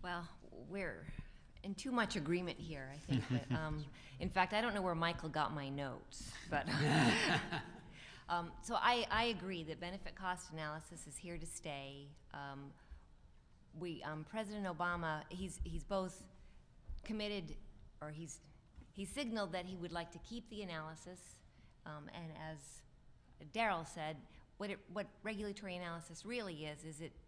Well, we're in too much agreement here, I think. That, in fact, I don't know where Michael got my notes, but so I agree that benefit cost analysis is here to stay. President Obama, he's both committed, or he's signaled that he would like to keep the analysis, and as Daryl said, what regulatory analysis really is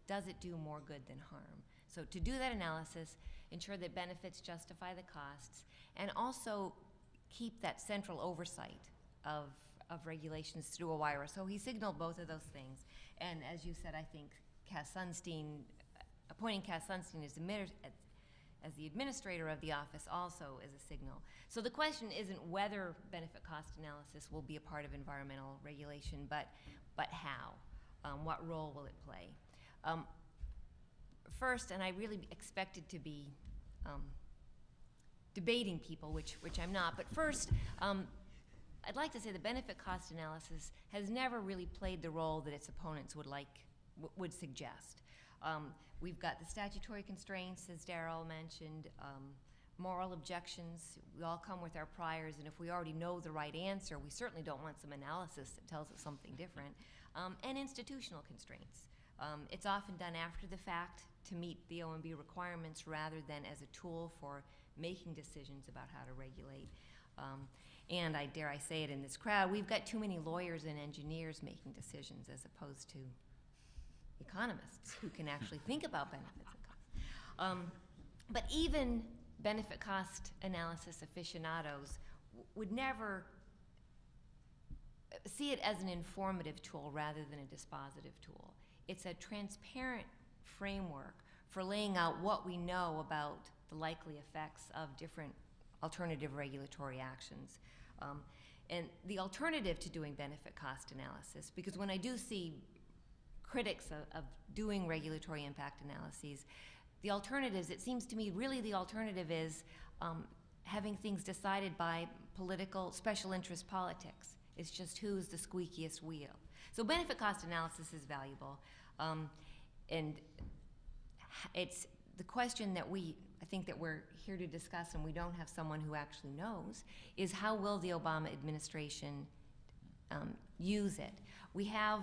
does it do more good than harm? So to do that analysis, ensure that benefits justify the costs, and also keep that central oversight of regulations through OIRA. So he signaled both of those things. And as you said, I think appointing Cass Sunstein as the administrator of the office also is a signal. So the question isn't whether benefit cost analysis will be a part of environmental regulation, but how? What role will it play? First, and I really expected to be debating people, which I'm not, but first, I'd like to say the benefit cost analysis has never really played the role that its opponents would suggest. We've got the statutory constraints, as Daryl mentioned, moral objections. We all come with our priors, and if we already know the right answer, we certainly don't want some analysis that tells us something different. And institutional constraints. It's often done after the fact to meet the OMB requirements rather than as a tool for making decisions about how to regulate. And I dare I say it in this crowd, we've got too many lawyers and engineers making decisions as opposed to economists who can actually think about benefits and costs. But even benefit cost analysis aficionados would never see it as an informative tool rather than a dispositive tool. It's a transparent framework for laying out what we know about the likely effects of different alternative regulatory actions. And the alternative to doing benefit cost analysis, because when I do see critics of doing regulatory impact analyses, the alternatives, it seems to me really the alternative is having things decided by political, special interest politics. It's just who's the squeakiest wheel. So benefit cost analysis is valuable. And it's the question that I think that we're here to discuss, and we don't have someone who actually knows, is how will the Obama administration use it? We have,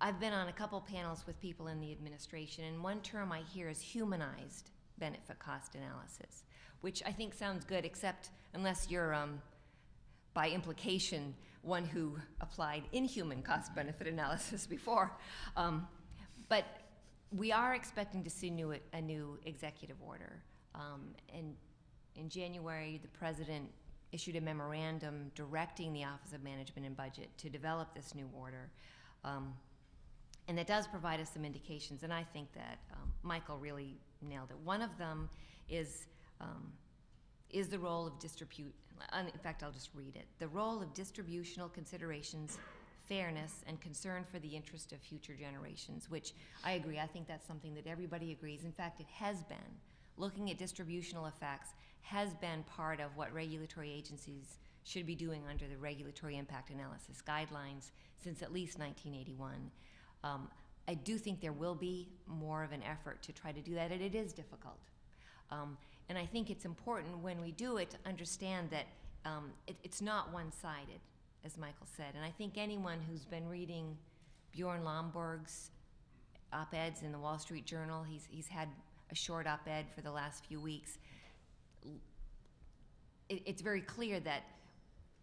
I've been on a couple panels with people in the administration, and one term I hear is humanized benefit cost analysis, which I think sounds good, except unless you're by implication, one who applied inhuman cost-benefit analysis before. But we are expecting to see a new executive order. And in January, the president issued a memorandum directing the Office of Management and Budget to develop this new order. And it does provide us some indications, and I think that Michael really nailed it. One of them is the role of in fact, I'll just read it. The role of distributional considerations, fairness, and concern for the interest of future generations, which I agree. I think that's something that everybody agrees. In fact, it has been. Looking at distributional effects has been part of what regulatory agencies should be doing under the regulatory impact analysis guidelines since at least 1981. I do think there will be more of an effort to try to do that, and it is difficult. And I think it's important when we do it to understand that it's not one-sided, as Michael said. And I think anyone who's been reading Bjorn Lomborg's op-eds in the Wall Street Journal, he's had a short op-ed for the last few weeks. It's very clear that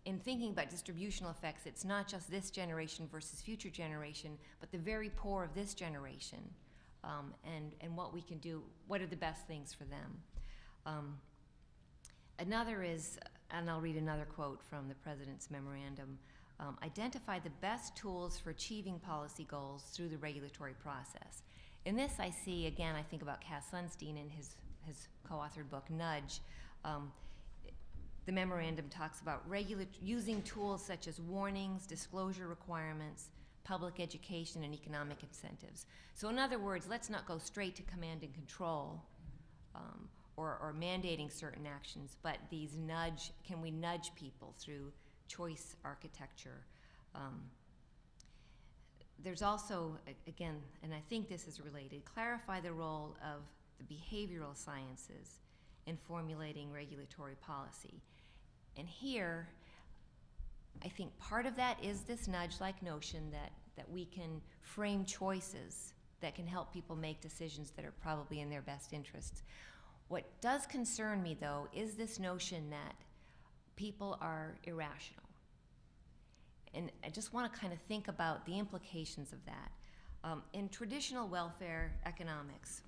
in thinking about distributional effects, it's not just this generation versus future generation, but the very poor of this generation. And what we can do, what are the best things for them. Another is, and I'll read another quote from the President's memorandum, identify the best tools for achieving policy goals through the regulatory process. In this I see, again, I think about Cass Sunstein in his co-authored book, Nudge. The memorandum talks about using tools such as warnings, disclosure requirements, public education, and economic incentives. So in other words, let's not go straight to command and control or mandating certain actions, but can we nudge people through choice architecture? there's also, again, and I think this is related, clarify the role of the behavioral sciences in formulating regulatory policy. And here, I think part of that is this nudge-like notion that we can frame choices that can help people make decisions that are probably in their best interests. What does concern me, though, is this notion that people are irrational. And I just want to kind of think about the implications of that. In traditional welfare economics,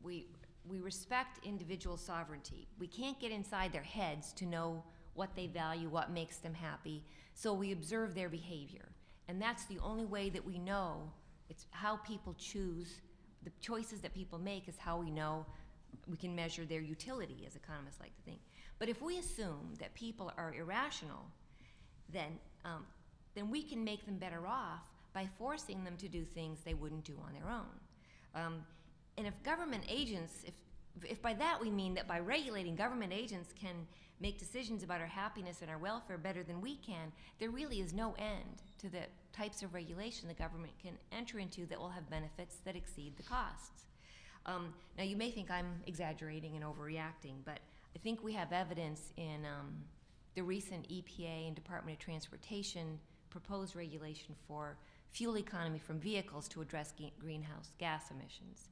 we respect individual sovereignty. We can't get inside their heads to know what they value, what makes them happy, so we observe their behavior. And that's the only way that we know. It's how people choose. The choices that people make is how we know we can measure their utility, as economists like to think. But if we assume that people are irrational, then we can make them better off by forcing them to do things they wouldn't do on their own. And if government agents, if by that we mean that by regulating, government agents can make decisions about our happiness and our welfare better than we can, there really is no end to the types of regulation the government can enter into that will have benefits that exceed the costs. Now, you may think I'm exaggerating and overreacting, but I think we have evidence in the recent EPA and Department of Transportation proposed regulation for fuel economy from vehicles to address greenhouse gas emissions.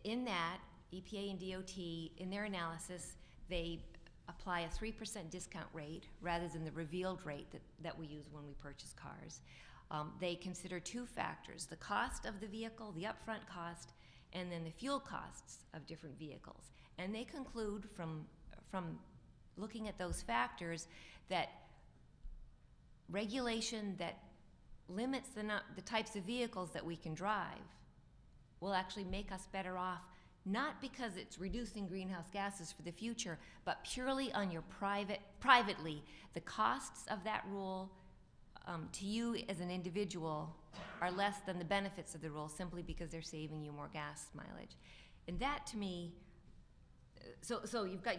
In that, EPA and DOT, in their analysis, they apply a 3% discount rate rather than the revealed rate that we use when we purchase cars. They consider two factors: the cost of the vehicle, the upfront cost, and then the fuel costs of different vehicles. And they conclude from looking at those factors that regulation that limits the types of vehicles that we can drive will actually make us better off, not because it's reducing greenhouse gases for the future, but purely on your privately. The costs of that rule to you as an individual are less than the benefits of the rule simply because they're saving you more gas mileage. And that, to me, so you've got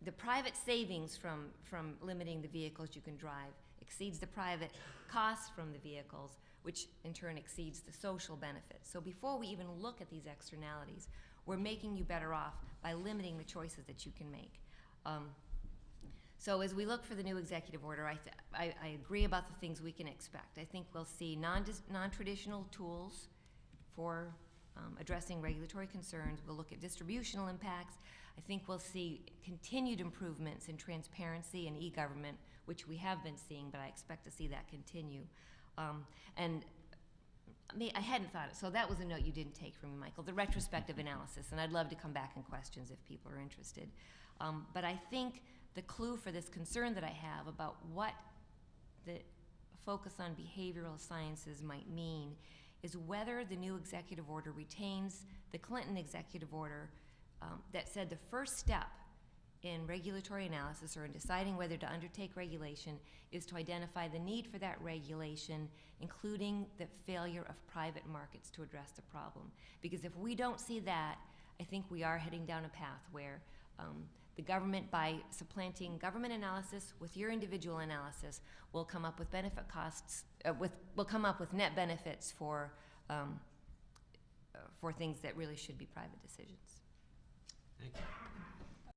the private savings from limiting the vehicles you can drive exceeds the private costs from the vehicles, which in turn exceeds the social benefits. So before we even look at these externalities, we're making you better off by limiting the choices that you can make. So as we look for the new executive order, I agree about the things we can expect. I think we'll see non-traditional tools for addressing regulatory concerns. We'll look at distributional impacts. I think we'll see continued improvements in transparency and e-government, which we have been seeing, but I expect to see that continue. And I hadn't thought it, so that was a note you didn't take from me, Michael, the retrospective analysis, and I'd love to come back in questions if people are interested. But I think the clue for this concern that I have about what the focus on behavioral sciences might mean is whether the new executive order retains the Clinton executive order that said the first step in regulatory analysis or in deciding whether to undertake regulation is to identify the need for that regulation, including the failure of private markets to address the problem. Because if we don't see that, I think we are heading down a path where the government, by supplanting government analysis with your individual analysis, will come up with benefit costs, will come up with net benefits for things that really should be private decisions. Thank you.